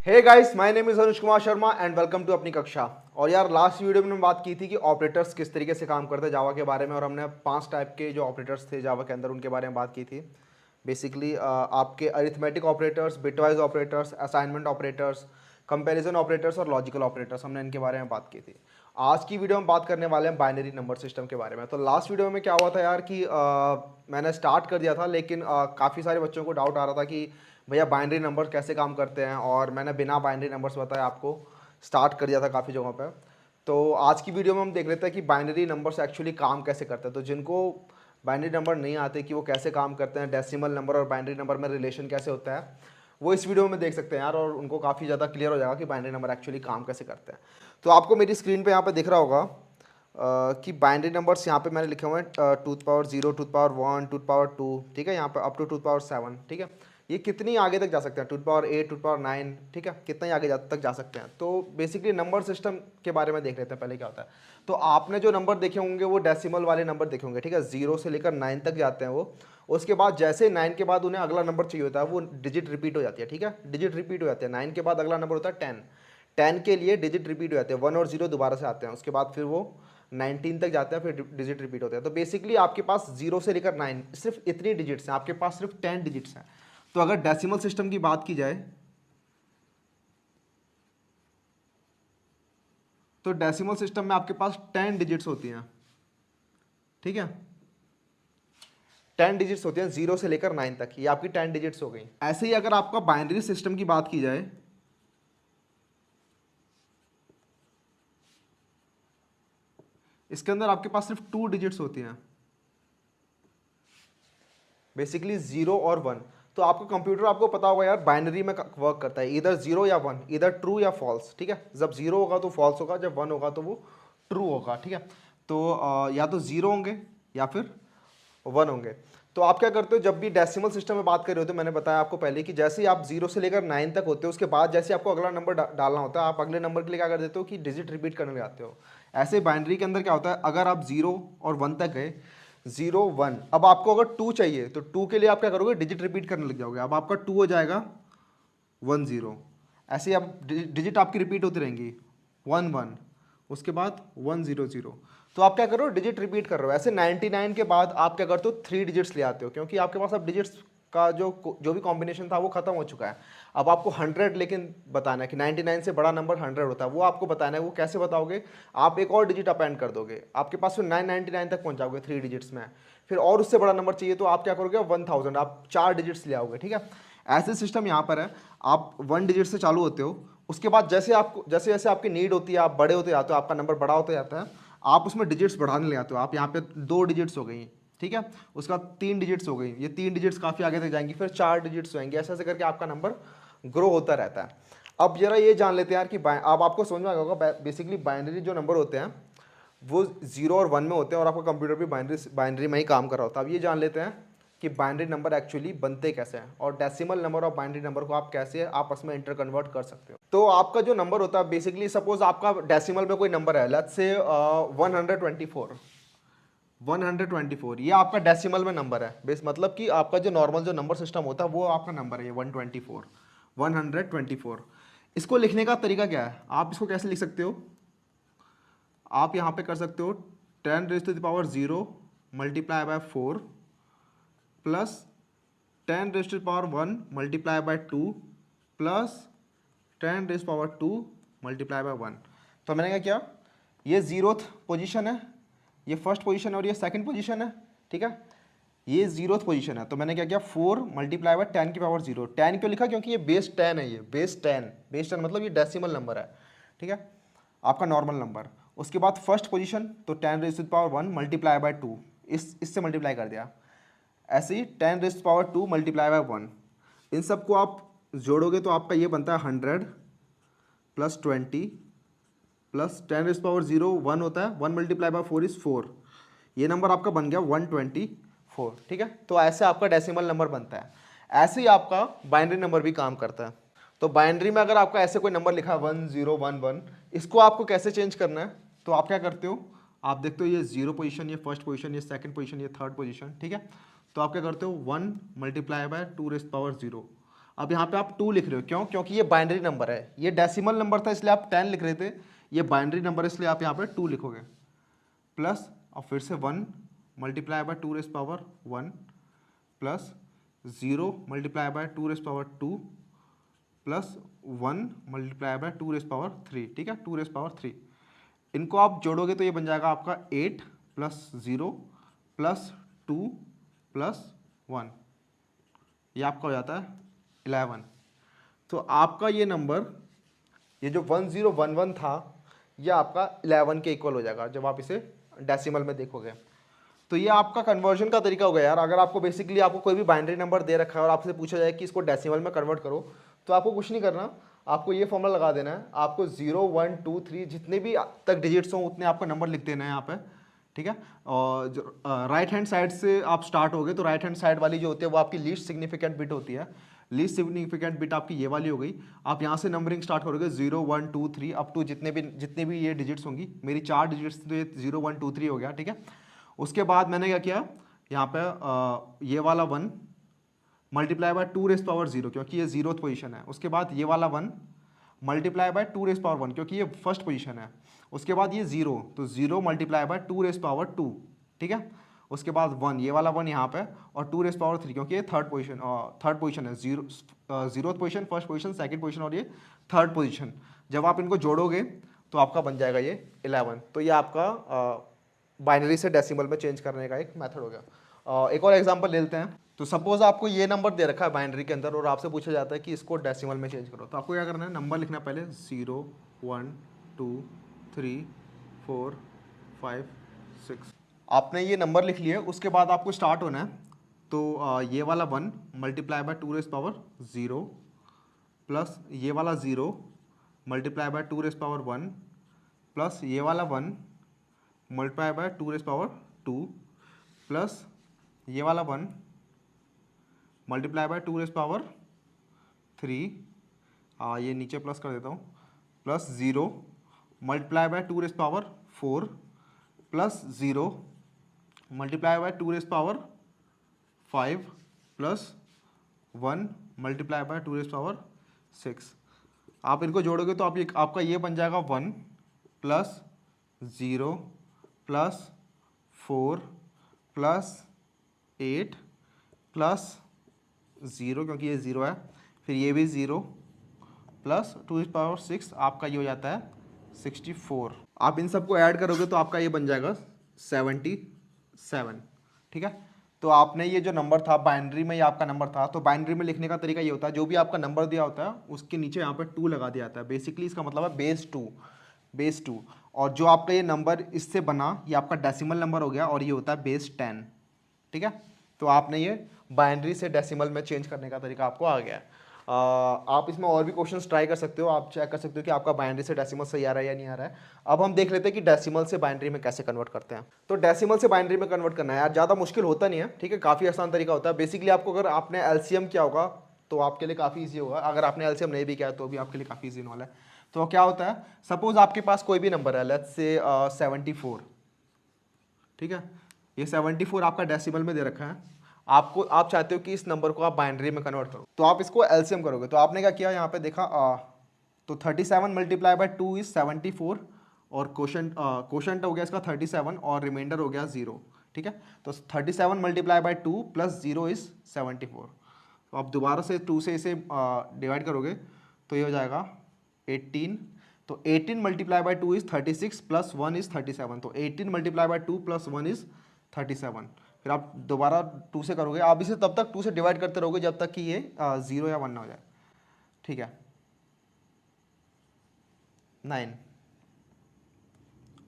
Hey guys, my name is Anuj Kumar Sharma and welcome to अपनी कक्षा। और यार लास्ट वीडियो में हमने बात की थी कि ऑपरेटर्स किस तरीके से काम करते हैं जावा के बारे में, और हमने 5 टाइप के जो ऑपरेटर्स थे जावा के अंदर उनके बारे में बात की थी। बेसिकली आपके arithmetic operators, bitwise operators, assignment operators, comparison operators और लॉजिकल ऑपरेटर्स, हमने इनके बारे में बात की थी। आज की वीडियो में बात करने वाले हैं बाइनरी नंबर सिस्टम के बारे में। तो लास्ट वीडियो में क्या हुआ था यार कि मैंने स्टार्ट कर दिया था, लेकिन काफ़ी सारे बच्चों को डाउट आ रहा था कि भैया बाइनरी नंबर कैसे काम करते हैं, और मैंने बिना बाइनरी नंबर्स बताए आपको स्टार्ट कर दिया था काफ़ी जगहों पर। तो आज की वीडियो में हम देख लेते हैं कि बाइनरी नंबर्स एक्चुअली काम कैसे करते हैं। तो जिनको बाइनरी नंबर नहीं आते कि वो कैसे काम करते हैं, डेसिमल नंबर और बाइनरी नंबर में रिलेशन कैसे होता है, वो इस वीडियो में देख सकते हैं यार, और उनको काफ़ी ज़्यादा क्लियर हो जाएगा कि बाइनरी नंबर एक्चुअली काम कैसे करते हैं। तो आपको मेरी स्क्रीन पे यहाँ पे दिख रहा होगा कि बाइनरी नंबर्स यहाँ पे मैंने लिखे हुए हैं 2 to the power 0, 2 to the power 1, 2 to the power 2, ठीक है, यहाँ पे up to 2 to the power 7, ठीक है। ये कितनी आगे तक जा सकते हैं, 2 to the power 8, 2 to the power 9, ठीक है, कितना ही आगे तक जा सकते हैं। तो बेसिकली नंबर सिस्टम के बारे में देख लेते हैं पहले क्या होता है। तो आपने जो नंबर देखे होंगे वो डेसिमल वाले नंबर देखे होंगे, ठीक है, 0 से लेकर 9 तक जाते हैं वो। उसके बाद जैसे 9 के बाद उन्हें अगला नंबर चाहिए होता है, वो डिजिट रिपीट हो जाती है, ठीक है, डिजिट रिपीट हो जाती है। 9 के बाद अगला नंबर होता है 10, 10 के लिए डिजिट रिपीट हो जाते हैं, 1 और 0 दोबारा से आते हैं। उसके बाद फिर वो 19 तक जाते हैं, फिर डिजिट रिपीट होते हैं। तो बेसिकली आपके पास 0 से लेकर 9 सिर्फ इतनी डिजिट्स हैं, आपके पास सिर्फ 10 डिजिट्स हैं। तो अगर डेसिमल सिस्टम की बात की जाए तो डेसिमल सिस्टम में आपके पास 10 डिजिट्स होती हैं, ठीक है, 10 डिजिट्स होती हैं 0 से लेकर 9 तक, ये आपकी 10 डिजिट्स हो गई। ऐसे ही अगर आपका बाइनरी सिस्टम की बात की जाए, इसके अंदर आपके पास सिर्फ 2 डिजिट्स होती हैं, बेसिकली 0 और 1। तो आपका कंप्यूटर, आपको पता होगा यार, बाइनरी में वर्क करता है, इधर 0 या 1, इधर ट्रू या फॉल्स, ठीक है। जब 0 होगा तो फॉल्स होगा, जब 1 होगा तो वो ट्रू होगा, ठीक है। तो या तो 0 होंगे या फिर 1 होंगे। तो आप क्या करते हो जब भी डेसिमल सिस्टम में बात कर रहे हो, तो मैंने बताया आपको पहले कि जैसे ही आप 0 से लेकर 9 तक होते हो, उसके बाद जैसे आपको अगला नंबर डालना होता है, आप अगले नंबर के लिए क्या कर देते हो कि डिजिट रिपीट करने लग जाते हो। ऐसे बाइनरी के अंदर क्या होता है, अगर आप 0 और 1 तक गए, 0 1, अब आपको अगर 2 चाहिए तो 2 के लिए आप क्या करोगे, डिजिट रिपीट करने लग जाओगे। अब आपका 2 हो जाएगा 1 0, ऐसे ही आप डिजिट आपकी रिपीट होती रहेंगी, 1 1, उसके बाद 1 0 0। तो आप क्या कर रहे हो, डिजिट रिपीट कर रहे हो। ऐसे 99 के बाद आप क्या करते हो, 3 डिजिट्स ले आते हो, क्योंकि आपके पास अब डिजिट्स का जो भी कॉम्बिनेशन था वो खत्म हो चुका है। अब आपको 100 लेकिन बताना है कि 99 से बड़ा नंबर 100 होता है, वो आपको बताना है। वो कैसे बताओगे, आप एक और डिजिट अपेंड कर दोगे, आपके पास फिर 999 तक पहुंच जाओगे 3 डिजिट्स में। फिर और उससे बड़ा नंबर चाहिए तो आप क्या करोगे, 1000, आप 4 डिजिट्स ले आओगे, ठीक है। ऐसे सिस्टम यहाँ पर है, आप 1 डिजिट से चालू होते हो, उसके बाद जैसे जैसे आपकी नीड होती है, आप बड़े होते जाते हो, आपका नंबर बड़ा होता जाता है, आप उसमें डिजिट्स बढ़ाने लगे जाते हो। आप यहाँ पे 2 डिजिट्स हो गई, ठीक है, उसका 3 डिजिट्स हो गई, ये 3 डिजिट्स काफ़ी आगे तक जाएंगी, फिर 4 डिजिट्स होंगे, ऐसे ऐसे करके आपका नंबर ग्रो होता रहता है। अब जरा ये जान लेते हैं यार कि अब आपको समझ में आ गया होगा, बेसिकली बाइनरी जो नंबर होते हैं वो 0 और 1 में होते हैं, और आपका कंप्यूटर भी बाइनरी में ही काम कर रहा होता है। अब ये जान लेते हैं कि बाइनरी नंबर एक्चुअली बनते कैसे हैं, और डेसिमल नंबर और बाइनरी नंबर को आप कैसे आपस में इंटर कन्वर्ट कर सकते हो। तो आपका जो नंबर होता है, बेसिकली सपोज आपका डेसिमल में कोई नंबर है, लेट्स से 124, 124, ये आपका डेसिमल में नंबर है। बेस मतलब कि आपका जो नॉर्मल जो नंबर सिस्टम होता है वो आपका नंबर है, ये 124, 124। इसको लिखने का तरीका क्या है, आप इसको कैसे लिख सकते हो, आप यहाँ पे कर सकते हो 10⁻0 multiply by 4 plus 10⁻1 multiply by 2 plus 10⁻2 multiply by 1। तो मैंने क्या किया, ये 0th पोजीशन है, ये फर्स्ट पोजीशन है, और ये सेकंड पोजीशन है, ठीक है, ये 0th पोजीशन है। तो मैंने क्या किया, 4 मल्टीप्लाई बाय 10 की पावर 0। 10 क्यों लिखा, क्योंकि ये बेस 10 है, ये बेस 10 मतलब ये डेसिमल नंबर है, ठीक है, आपका नॉर्मल नंबर। उसके बाद फर्स्ट पोजीशन, तो 10⁻1 मल्टीप्लाई बाय 2, इससे मल्टीप्लाई कर दिया। ऐसे ही 10⁻2 मल्टीप्लाई बाय 1, इन सबको आप जोड़ोगे तो आपका ये बनता है 100 प्लस 20 प्लस 10⁻0 1 होता है, 1 मल्टीप्लाई बाय 4 इज 4, ये नंबर आपका बन गया 124, ठीक है। तो ऐसे आपका डेसिमल नंबर बनता है। ऐसे ही आपका बाइनरी नंबर भी काम करता है। तो बाइनरी में अगर आपका ऐसे कोई नंबर लिखा है 1011, इसको आपको कैसे चेंज करना है, तो आप क्या करते हो, आप देखते हो ये 0 पोजीशन, ये फर्स्ट पोजीशन, ये सेकंड पोजीशन, ये थर्ड पोजीशन, ठीक है। तो आप क्या करते हो, 1 मल्टीप्लाई बाय 2⁻0, अब यहाँ पे आप 2 लिख रहे हो, क्यों? क्योंकि ये बाइनरी नंबर है, ये डेसिमल नंबर था इसलिए आप 10 लिख रहे थे, ये बाइनरी नंबर इसलिए आप यहाँ पे 2 लिखोगे, प्लस और फिर से 1 multiply by 2 rays power 1 plus 0 multiply by 2 rays power 2 plus 1 multiply by 2 rays power 3, ठीक है, 2 रेज़ पावर 3। इनको आप जोड़ोगे तो ये बन जाएगा आपका 8 प्लस 0 प्लस 2 प्लस 1, ये आपका हो जाता है 11। तो आपका ये नंबर, ये जो 1011 था, ये आपका 11 के इक्वल हो जाएगा जब आप इसे डेसिमल में देखोगे। तो ये आपका कन्वर्जन का तरीका हो गया यार। अगर आपको बेसिकली आपको कोई भी बाइनरी नंबर दे रखा है और आपसे पूछा जाए कि इसको डेसिमल में कन्वर्ट करो, तो आपको कुछ नहीं करना, आपको ये फॉर्मूला लगा देना है। आपको 0 1 2 3 जितने भी तक डिजिट्स हों उतने आपका नंबर लिख देना है यहाँ पे, ठीक है। और जो राइट हैंड साइड से आप स्टार्ट होगे तो राइट हैंड साइड वाली जो होती है वो आपकी लीस्ट सिग्निफिकेंट बिट होती है। लीस्ट सिग्निफिकेंट बिट आपकी ये वाली हो गई। आप यहाँ से नंबरिंग स्टार्ट करोगे 0 1 2 3 अप टू जितने भी ये डिजिट्स होंगी। मेरी 4 डिजिट्स तो ये 0 1 2 3 हो गया, ठीक है। उसके बाद मैंने क्या किया, यहाँ पे ये वाला 1 मल्टीप्लाई बाय 2 रेज़ पावर 0 क्योंकि ये 0th पोजीशन है। उसके बाद ये वाला 1 मल्टीप्लाई बाय 2 रेज़ पावर 1 क्योंकि ये फर्स्ट पोजीशन है। उसके बाद ये 0, तो 0 मल्टीप्लाई बाय 2 रेज़ पावर 2, ठीक है। उसके बाद 1, ये वाला 1 यहाँ पे, और 2 रेज़ पावर 3 क्योंकि ये थर्ड पोजीशन है। 0th position, first position, second position और ये थर्ड पोजीशन। जब आप इनको जोड़ोगे तो आपका बन जाएगा ये 11। तो ये आपका बाइनरी से डेसिमल में चेंज करने का एक मेथड हो गया। एक और एग्जांपल ले लेते हैं। तो सपोज आपको ये नंबर दे रखा है बाइनरी के अंदर और आपसे पूछा जाता है कि इसको डेसिमल में चेंज करो, तो आपको क्या करना है, नंबर लिखना है पहले 0 1 2 3 4 5 6। आपने ये नंबर लिख लिए, उसके बाद आपको स्टार्ट होना है। तो ये वाला 1 multiply by 2 rays power 0 plus ये वाला 0 multiply by 2 rays power 1 plus ये वाला 1 multiply by 2 rays power 2 plus ये वाला 1 मल्टीप्लाई बाय 2 रेज़ पावर 3, ये नीचे प्लस कर देता हूँ, plus 0 multiply by 2 rays power 4 plus 0 multiply by 2 rays power 5 plus 1 multiply by 2 rays power 6। आप इनको जोड़ोगे तो आपका ये बन जाएगा 1 प्लस 0 प्लस 4 प्लस 8 प्लस 0 क्योंकि ये 0 है, फिर ये भी 0 प्लस 2 रेज़ पावर 6, आपका ये हो जाता है 64। आप इन सबको ऐड करोगे तो आपका ये बन जाएगा 77, ठीक है। तो आपने ये जो नंबर था बाइनरी में, ये आपका नंबर था, तो बाइनरी में लिखने का तरीका ये होता है, जो भी आपका नंबर दिया होता है उसके नीचे यहाँ पर 2 लगा दिया जाता है। बेसिकली इसका मतलब है बेस 2। और जो आपका ये नंबर इससे बना, ये आपका डेसिमल नंबर हो गया और ये होता है बेस 10, ठीक है। तो आपने ये बाइनरी से डेसिमल में चेंज करने का तरीका आपको आ गया है। आप इसमें और भी क्वेश्चंस ट्राई कर सकते हो, आप चेक कर सकते हो कि आपका बाइनरी से डेसिमल सही आ रहा है या नहीं आ रहा है। अब हम देख लेते हैं कि डेसिमल से बाइनरी में कैसे कन्वर्ट करते हैं। तो डेसिमल से बाइनरी में कन्वर्ट करना है यार, ज़्यादा मुश्किल होता नहीं है, ठीक है, काफ़ी आसान तरीका होता है। बेसिकली आपको अगर आपने एलसीएम किया होगा तो आपके लिए काफ़ी ईजी होगा, अगर आपने एलसीएम नहीं भी किया तो भी आपके लिए काफ़ी ईजी वाला है। तो क्या होता है, सपोज आपके पास कोई भी नंबर है, लेट्स से 74, ठीक है। ये 74 आपका डेसिमल में दे रखा है, आप चाहते हो कि इस नंबर को आप बाइनरी में कन्वर्ट करो, तो आप इसको एलसीएम करोगे। तो आपने क्या किया, यहाँ पे देखा, तो 37 मल्टीप्लाई बाय 2 इज 74 और क्वोशंट हो गया इसका 37 और रिमाइंडर हो गया 0, ठीक है। तो 37 मल्टीप्लाई बाय 2 प्लस 0 इज 74। तो आप दोबारा से 2 से इसे डिवाइड करोगे तो ये हो जाएगा 18। तो 18 multiply by 2 is 36 plus 1 is 37। तो 18 मल्टीप्लाई बाय 2 प्लस 1 इज 37। फिर आप दोबारा 2 से करोगे, आप इसे तब तक 2 से डिवाइड करते रहोगे जब तक कि ये 0 या 1 ना हो जाए, ठीक है। 9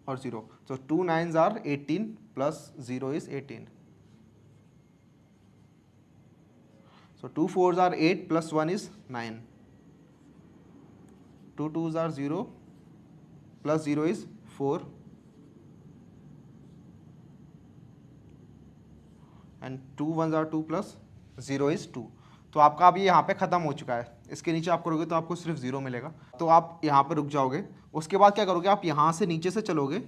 और 0, तो 2 9s are 18 plus 0 is 18। So 2 4s are 8 plus 1 is 9. 2 2s are 0 plus 0 is 4 and 2 1s are 2 plus 0 is 2। तो आपका अभी यहाँ पे ख़त्म हो चुका है। इसके नीचे आप करोगे तो आपको सिर्फ 0 मिलेगा, तो आप यहाँ पे रुक जाओगे। उसके बाद क्या करोगे, आप यहाँ से नीचे से चलोगे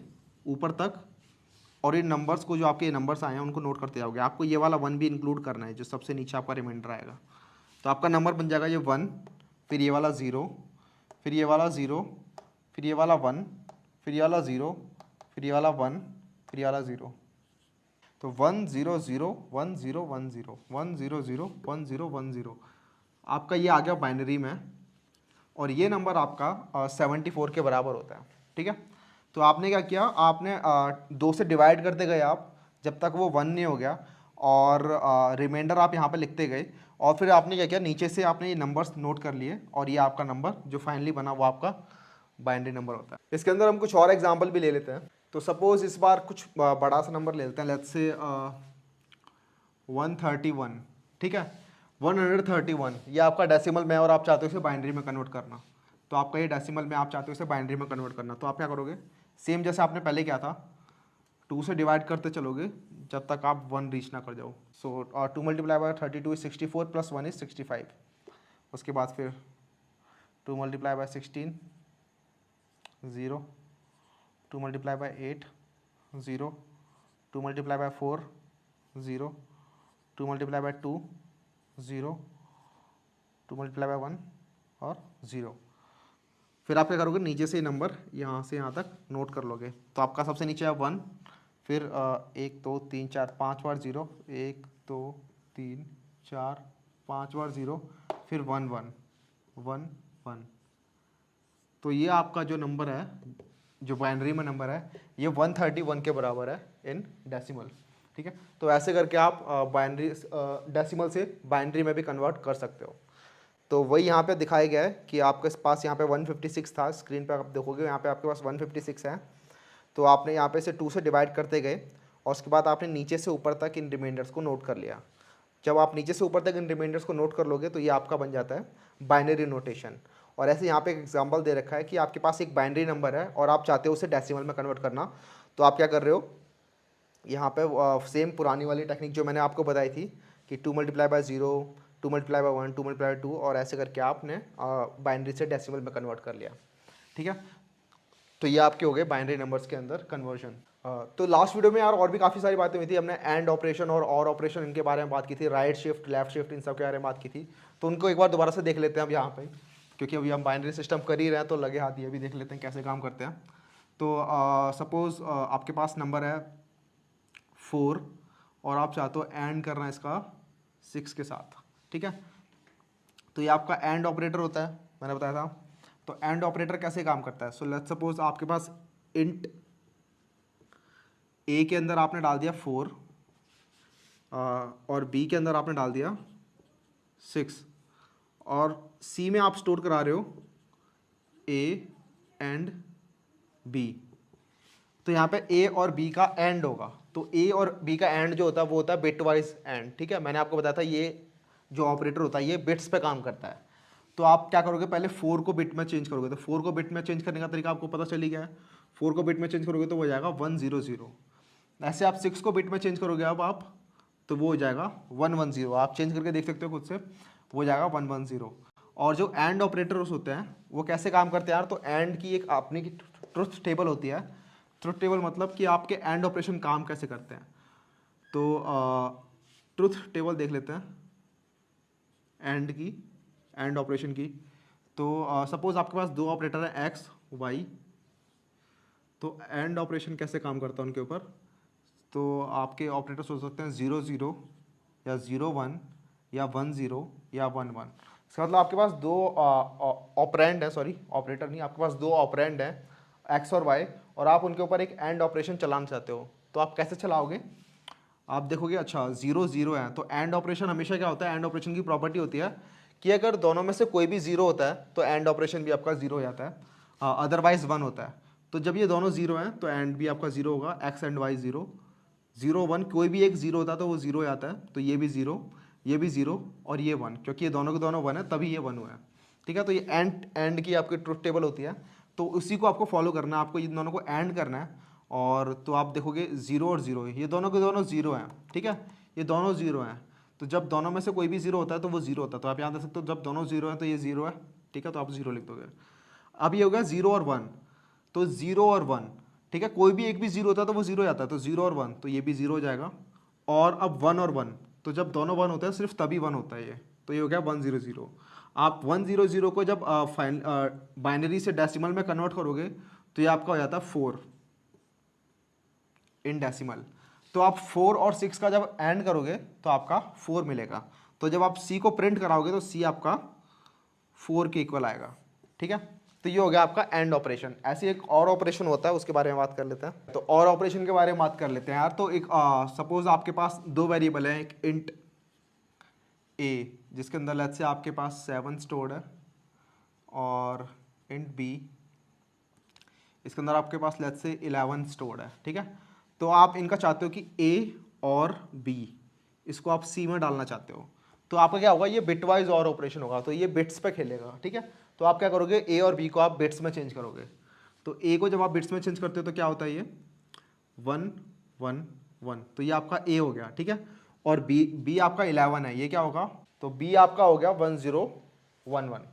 ऊपर तक और इन नंबर्स को, जो आपके नंबर्स आए हैं उनको नोट करते जाओगे। आपको ये वाला 1 भी इंक्लूड करना है जो सबसे नीचे आपका रिमाइंडर आएगा, तो आपका नंबर बन जाएगा ये 1, फिर ये वाला 0, फिर ये वाला 0, फिर ये वाला 1, फिर ये वाला 0, फिर ये वाला 1, फिर ये वाला 0। तो 1 0 0 1 0 1 0 1 0 0 1 0 1 0 आपका ये आ गया बाइनरी में, और ये नंबर आपका 74 के बराबर होता है। ठीक है, तो आपने क्या किया, आपने 2 से डिवाइड करते गए आप जब तक वो 1 नहीं हो गया, और रिमाइंडर आप यहाँ पे लिखते गए, और फिर आपने क्या किया, नीचे से आपने ये नंबर्स नोट कर लिए, और ये आपका नंबर जो फाइनली बना वो आपका बाइनरी नंबर होता है। इसके अंदर हम कुछ और एग्जाम्पल भी ले लेते हैं। तो सपोज इस बार कुछ बड़ा सा नंबर ले लेते हैं, लेट्स से 131। ठीक है, 131 ये आपका डेसिमल में, और आप चाहते हो इसे बाइनरी में कन्वर्ट करना। तो आपका ये डेसिमल में, आप चाहते हो इसे बाइनरी में कन्वर्ट करना, तो आप क्या करोगे, सेम जैसे आपने पहले किया था, 2 से डिवाइड करते चलोगे जब तक आप 1 रीच ना कर जाओ। सो 2 multiply by 32 is 64 plus 1 is 65। उसके बाद फिर 2 multiply by 16 0, 2 multiply by 8 0, 2 multiply by 4 0, 2 multiply by 2 0, 2 multiply by 1 और 0। फिर आप क्या करोगे, नीचे से नंबर यहाँ से यहाँ तक नोट कर लोगे। तो आपका सबसे नीचे है 1, फिर 1 2 3 4 5 बार 0, 1 2 3 4 5 बार 0, फिर 1 1 1 1। तो ये आपका जो नंबर है, जो बाइनरी में नंबर है, ये 131 के बराबर है इन डेसिमल। ठीक है, तो ऐसे करके आप बाइनरी डेसिमल से बाइनरी में भी कन्वर्ट कर सकते हो। तो वही यहाँ पे दिखाया गया है कि आपके पास यहाँ पे 156 था, स्क्रीन पे आप देखोगे यहाँ पे आपके पास 156 है। तो आपने यहाँ पे से 2 से डिवाइड करते गए, और उसके बाद आपने नीचे से ऊपर तक इन रिमाइंडर्स को नोट कर लिया। जब आप नीचे से ऊपर तक इन रिमाइंडर्स को नोट कर लोगे तो ये आपका बन जाता है बाइनरी नोटेशन। और ऐसे यहाँ पे एक एग्जांपल दे रखा है कि आपके पास एक बाइनरी नंबर है और आप चाहते हो उसे डेसिमल में कन्वर्ट करना। तो आप क्या कर रहे हो, यहाँ पे सेम पुरानी वाली टेक्निक जो मैंने आपको बताई थी कि 2 multiply by 0, 2 multiply by 1, 2 multiply by 2, और ऐसे करके आपने बाइनरी से डेसिमल में कन्वर्ट कर लिया। ठीक है, तो ये आपके हो गए बाइनरी नंबर्स के अंदर कन्वर्जन। तो लास्ट वीडियो में यार और भी काफ़ी सारी बातें हुई थी, हमने एंड ऑपरेशन और ऑपरेशन इनके बारे में बात की थी, right shift left shift in सब के बारे में बात की थी। तो उनको एक बार दोबारा से देख लेते हैं अब यहाँ पे, क्योंकि अभी हम बाइनरी सिस्टम कर ही रहे हैं तो लगे हाथ ये भी देख लेते हैं कैसे काम करते हैं। तो सपोज़ आपके पास नंबर है 4 और आप चाहते हो एंड करना है इसका 6 के साथ। ठीक है, तो ये आपका एंड ऑपरेटर होता है, मैंने बताया था। तो एंड ऑपरेटर कैसे काम करता है, सो लेट्स सपोज आपके पास इंट ए के अंदर आपने डाल दिया 4 और बी के अंदर आपने डाल दिया 6, और सी में आप स्टोर करा रहे हो ए एंड बी। तो यहाँ पे ए और बी का एंड होगा। तो ए और बी का एंड जो होता है वो होता है बिट वाइज एंड। ठीक है, मैंने आपको बताया था ये जो ऑपरेटर होता है ये बिट्स पे काम करता है। तो आप क्या करोगे, पहले 4 को बिट में चेंज करोगे। तो 4 को बिट में चेंज करने का तरीका आपको पता चली गया है। 4 को बिट में चेंज करोगे तो वो हो जाएगा 100। ऐसे आप 6 को बिट में चेंज करोगे अब आप, तो वो हो जाएगा 110। आप चेंज करके देख सकते हो खुद से, वो हो जाएगा 110। और जो एंड ऑपरेटर्स होते हैं वो कैसे काम करते हैं यार, तो एंड की एक अपनी की ट्रुथ टेबल होती है। ट्रुथ टेबल मतलब कि आपके एंड ऑपरेशन काम कैसे करते हैं। तो ट्रुथ टेबल देख लेते हैं एंड की, एंड ऑपरेशन की। तो सपोज आपके पास 2 ऑपरेटर है एक्स वाई। तो एंड ऑपरेशन कैसे काम करता है उनके ऊपर, तो आपके ऑपरेटर्स हो सकते हैं 0 0 या 0 1 या 1 0 या 1 1। इसका मतलब आपके पास 2 ऑपरेंड है, सॉरी ऑपरेटर नहीं, आपके पास 2 ऑपरेंड है एक्स और वाई, और आप उनके ऊपर एक एंड ऑपरेशन चलाना चाहते हो। तो आप कैसे चलाओगे, आप देखोगे अच्छा 0 0 है, तो एंड ऑपरेशन हमेशा क्या होता है, एंड ऑपरेशन की प्रॉपर्टी होती है कि अगर दोनों में से कोई भी 0 होता है तो एंड ऑपरेशन भी आपका 0 हो जाता है, अदरवाइज 1 होता है। तो जब ये दोनों 0 हैं तो एंड भी आपका 0 होगा, एक्स एंड वाई 0 0 1, कोई भी एक 0 होता है तो वो 0 आता है। तो ये भी 0, ये भी 0 और ये 1, क्योंकि ये दोनों के दोनों 1 है तभी ये 1 हुआ है। ठीक है, तो ये एंड की आपकी ट्रुथ टेबल होती है। तो उसी को आपको फॉलो करना है, आपको इन दोनों को एंड करना है। और तो आप देखोगे 0 और 0, ये दोनों के दोनों 0 हैं। ठीक है, ये दोनों 0 हैं। तो जब दोनों में से कोई भी 0 होता है तो वो 0 होता है। तो आप यहाँ देख सकते हो जब दोनों 0 हैं तो ये 0 है। ठीक है, तो आप 0 लिख दोगे। अब ये हो गया 0 और 1, तो 0 और 1, ठीक है, कोई भी एक भी 0 होता है तो वो 0 जाता है। तो 0 और 1, तो ये भी 0 हो जाएगा। और अब 1 और 1, तो जब दोनों 1 होते हैं सिर्फ तभी 1 होता है ये। तो ये हो गया 100। आप 100 को जब बाइनरी से डेसिमल में कन्वर्ट करोगे तो ये आपका हो जाता है 4 इन डेसिमल। तो आप 4 और 6 का जब एंड करोगे तो आपका 4 मिलेगा। तो जब आप C को प्रिंट कराओगे तो C आपका 4 के इक्वल आएगा, ठीक है। तो ये हो गया आपका एंड ऑपरेशन। ऐसे एक और ऑपरेशन होता है, उसके बारे में बात कर लेते हैं। तो और ऑपरेशन के बारे में बात कर लेते हैं यार। तो एक सपोज आपके पास दो वेरिएबल है, एक इंट A जिसके अंदर लेट्स से आपके पास 7 स्टोर्ड है, और इंट B इसके अंदर आपके पास लेट्स से 11 स्टोर्ड है, ठीक है। तो आप इनका चाहते हो कि A और B इसको आप C में डालना चाहते हो, तो आपका क्या होगा, ये बिट वाइज और ऑपरेशन होगा, तो ये बिट्स पे खेलेगा, ठीक है। तो आप क्या करोगे, A और B को आप बिट्स में चेंज करोगे। तो A को जब आप बिट्स में चेंज करते हो तो क्या होता है, ये 1 1 1, तो ये आपका A हो गया, ठीक है। और B आपका 11 है, ये क्या होगा, तो B आपका हो गया 1011।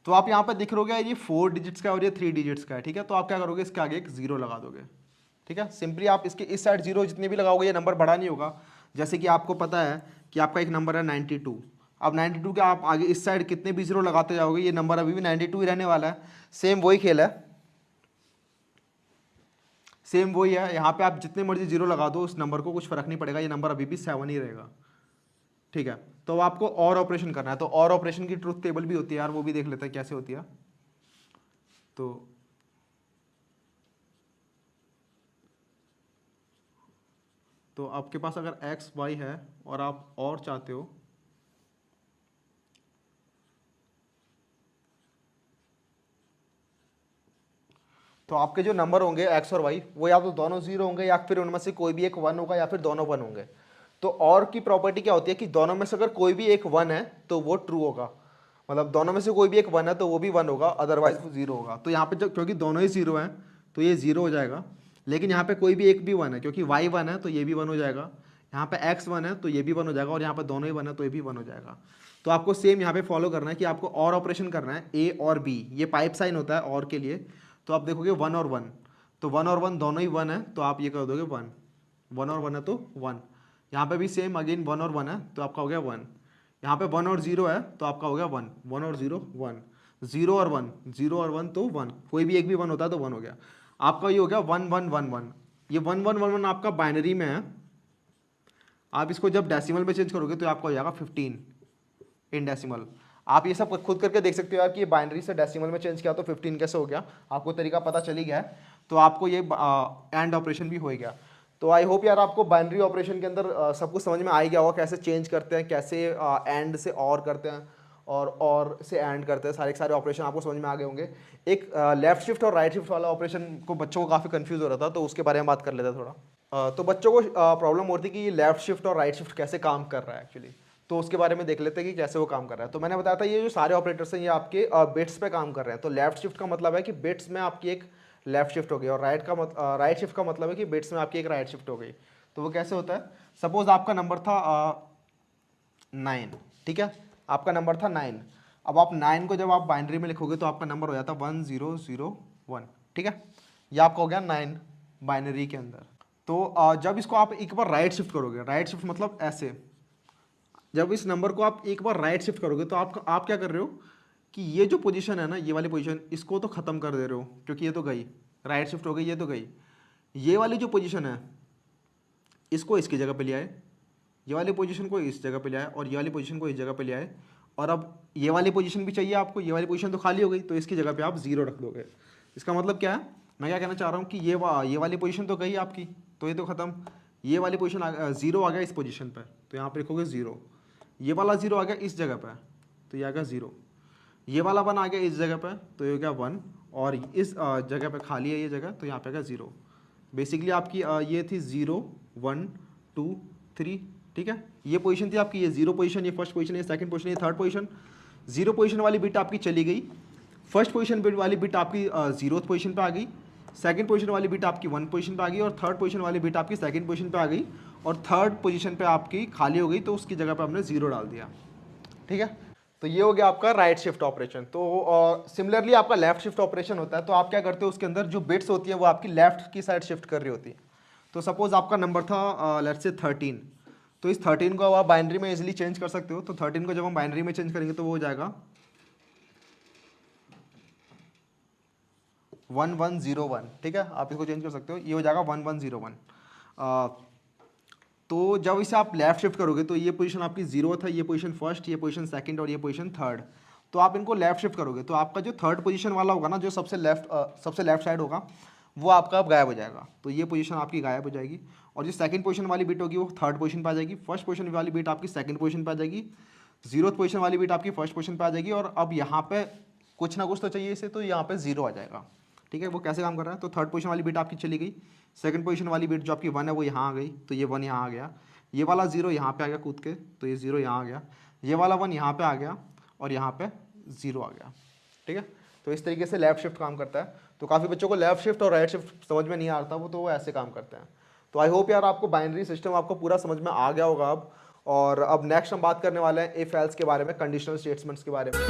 तो आप यहाँ पर देख रहोगे ये 4 डिजिट्स का है और ये 3 डिजिट्स का है, ठीक है। तो आप क्या करोगे, इसके आगे एक 0 लगा दोगे, ठीक है। सिंपली आप इसके इस साइड 0 जितने भी लगाओगे ये नंबर बड़ा नहीं होगा। जैसे कि आपको पता है कि आपका एक नंबर है 92, अब 92 के आप आगे इस साइड कितने भी 0 लगाते जाओगे ये नंबर अभी भी 92 ही रहने वाला है। सेम वही खेल है, सेम वही है। यहाँ पे आप जितने मर्जी 0 लगा दो उस नंबर को कुछ फर्क नहीं पड़ेगा, ये नंबर अभी भी 7 ही रहेगा, ठीक है। तो आपको और ऑपरेशन करना है, तो और ऑपरेशन की ट्रुथ टेबल भी होती है यार, वो भी देख लेते हैं कैसे होती है। तो आपके पास अगर x y है और आप और चाहते हो तो आपके जो नंबर होंगे x और y वो या तो दोनों 0 होंगे या फिर उनमें से कोई भी एक 1 होगा या फिर दोनों 1 होंगे। तो और की प्रॉपर्टी क्या होती है कि दोनों में से अगर कोई भी एक 1 है तो वो ट्रू होगा, मतलब दोनों में से कोई भी एक 1 है तो वो भी 1 होगा, अदरवाइज वो 0 होगा। तो यहाँ पे जब क्योंकि दोनों ही 0 हैं तो ये 0 हो जाएगा, लेकिन यहाँ पे कोई भी एक भी 1 है, क्योंकि y 1 है तो ये भी 1 हो जाएगा, यहाँ पे x 1 है तो ये भी 1 हो जाएगा, और यहाँ पे दोनों ही 1 है तो ये भी 1 हो जाएगा। तो आपको सेम यहाँ पे फॉलो करना है कि आपको और ऑपरेशन करना है a और b, ये पाइप साइन होता है और के लिए। तो आप देखोगे 1 और 1, तो 1 और 1 दोनों ही 1 है तो आप ये कर दोगे 1, 1 और 1 है तो 1। यहाँ पे भी सेम अगेन 1 और 1 है तो आपका हो गया 1। यहाँ पे 1 और 0 है तो आपका हो गया 1, 1 और 0 1, 0 और 1, 0 और 1 तो 1, कोई भी एक भी 1 होता है तो 1 हो गया। आपका ये हो गया 1 1 1 1। ये 1 1 1 1 आपका बाइनरी में है, आप इसको जब डेसिमल में चेंज करोगे तो आपका हो जाएगा 15 इन डेसिमल। आप ये सब खुद करके देख सकते हो यार कि ये बाइनरी से डेसिमल में चेंज किया तो 15 कैसे हो गया, आपको तरीका पता चली गया है। तो आपको ये एंड ऑपरेशन भी हो गया। तो आई होप यार आपको बाइनरी ऑपरेशन के अंदर सब कुछ समझ में आ ही गया होगा, कैसे चेंज करते हैं, कैसे एंड से और करते हैं और से एंड करते हैं, सारे ऑपरेशन आपको समझ में आ गए होंगे। एक लेफ्ट शिफ्ट और राइट शिफ्ट वाला ऑपरेशन को बच्चों को काफ़ी कंफ्यूज हो रहा था, तो उसके बारे में बात कर लेते हैं थोड़ा। तो बच्चों को प्रॉब्लम होती है कि लेफ्ट शिफ्ट और राइट शिफ्ट कैसे काम कर रहा है एक्चुअली, तो उसके बारे में देख लेते हैं कि कैसे वो काम कर रहा है। तो मैंने बताया था ये जो सारे ऑपरेटर्स हैं ये आपके बिट्स पे काम कर रहे हैं। तो लेफ्ट शिफ्ट का मतलब है कि बिट्स में आपकी एक लेफ्ट शिफ्ट हो गई, और राइट शिफ्ट का मतलब है कि बिट्स में आपकी एक राइट शिफ्ट हो गई। तो वो कैसे होता है, सपोज आपका नंबर था 9, ठीक है, आपका नंबर था 9। अब आप 9 को जब आप बाइनरी में लिखोगे तो आपका नंबर हो जाता 1001, ठीक है, ये आपका हो गया 9 बाइनरी के अंदर। तो जब इसको आप एक बार राइट शिफ्ट करोगे, राइट शिफ्ट मतलब ऐसे, जब इस नंबर को आप एक बार राइट शिफ्ट करोगे तो आप क्या कर रहे हो कि ये जो पोजीशन है ना, ये वाली पोजीशन, इसको तो ख़त्म कर दे रहे हो क्योंकि ये तो गई, राइट शिफ्ट हो गई, ये तो गई। ये वाली जो पोजीशन है इसको इसकी जगह पे ले आए, ये वाली पोजीशन को इस जगह पे ले आए, और ये वाली पोजीशन को इस जगह पे ले आए, और अब ये वाली पोजीशन भी चाहिए आपको, ये वाली पोजीशन तो खाली हो गई तो इसकी जगह पे आप 0 रख दोगे। इसका मतलब क्या है, मैं क्या कहना चाह रहा हूँ कि ये वाली पोजीशन तो गई आपकी, तो ये तो ख़त्म, ये वाली पोजीशन 0 आ गया इस पोजीशन पर, तो यहाँ पर लिखोगे 0। ये वाला 0 आ गया इस जगह पर तो ये आ गया 0। ये वाला 1 आ गया इस जगह पर तो ये हो गया 1, और इस जगह पे खाली है ये जगह तो यहाँ पे आ गया 0। बेसिकली आपकी ये थी 0 1 2 3, ठीक है। ये पोजीशन थी आपकी, ये 0 पोजीशन, ये फर्स्ट पोजीशन, ये सेकंड पोजीशन, ये थर्ड पोजीशन। 0 पोजीशन वाली बिट आपकी चली गई, फर्स्ट पोजीशन वाली बिट आपकी 0th पोजीशन पे आ गई, सेकंड पोजीशन वाली बिट आपकी 1 पोजीशन पे आ गई, और थर्ड पोजीशन वाली बिट आपकी सेकंड पोजीशन पे आ गई, और थर्ड पोजीशन पे आपकी खाली हो गई तो उसकी जगह पे हमने 0 डाल दिया, ठीक है। तो ये हो गया आपका राइट शिफ्ट ऑपरेशन। तो सिमिलरली आपका लेफ्ट शिफ्ट ऑपरेशन होता है, तो आप क्या करते हो उसके अंदर जो बिट्स होती है वो आपकी लेफ्ट की साइड शिफ्ट कर रही होती है। तो सपोज आपका नंबर था लेट्स से 13, तो इस 13 को अब आप बाइनरी में इजीली चेंज कर सकते हो। तो 13 को जब हम बाइनरी में चेंज करेंगे तो वो हो जाएगा 1101, ठीक है, आप इसको चेंज कर सकते हो, ये हो जाएगा 1101। तो जब इसे आप लेफ्ट शिफ्ट करोगे तो ये पोजीशन आपकी 0 था, ये पोजीशन फर्स्ट, ये पोजीशन सेकंड और ये पोजीशन थर्ड। तो आप इनको लेफ्ट शिफ्ट करोगे तो आपका जो थर्ड पोजीशन वाला होगा ना, जो सबसे लेफ्ट साइड होगा, वो आपका अब गायब हो जाएगा। तो ये पोजीशन आपकी गायब हो जाएगी और जो सेकंड पोजीशन वाली बिट होगी वो थर्ड पोजीशन पे आ जाएगी, फर्स्ट पोजीशन वाली बिट आपकी सेकंड पोजीशन पे आ जाएगी, 0th पोजीशन वाली बिट आपकी फर्स्ट पोजीशन पे आ जाएगी और अब यहाँ पे कुछ ना कुछ तो चाहिए इसे, तो यहाँ पे 0 आ जाएगा। ठीक है, वो कैसे काम कर रहा है, तो थर्ड पोजीशन वाली बिट आपकी चली गई, सेकंड पोजीशन वाली बिट जो आपकी 1 है वो यहाँ आ गई, तो ये 1 यहाँ आ गया, ये वाला 0 यहाँ पे आ गया कूद के, तो ये 0 यहाँ आ गया, ये वाला 1 यहाँ पे आ गया और यहाँ पे 0 आ गया। ठीक है, तो इस तरीके से लेफ्ट शिफ्ट काम करता है। तो काफ़ी बच्चों को लेफ्ट शिफ्ट और राइट शिफ्ट समझ में नहीं आता, वो ऐसे काम करते हैं। तो आई होप यार आपको बाइनरी सिस्टम आपको पूरा समझ में आ गया होगा अब। और अब नेक्स्ट हम बात करने वाले हैं इफ एल्स के बारे में, कंडीशनल स्टेटमेंट्स के बारे में।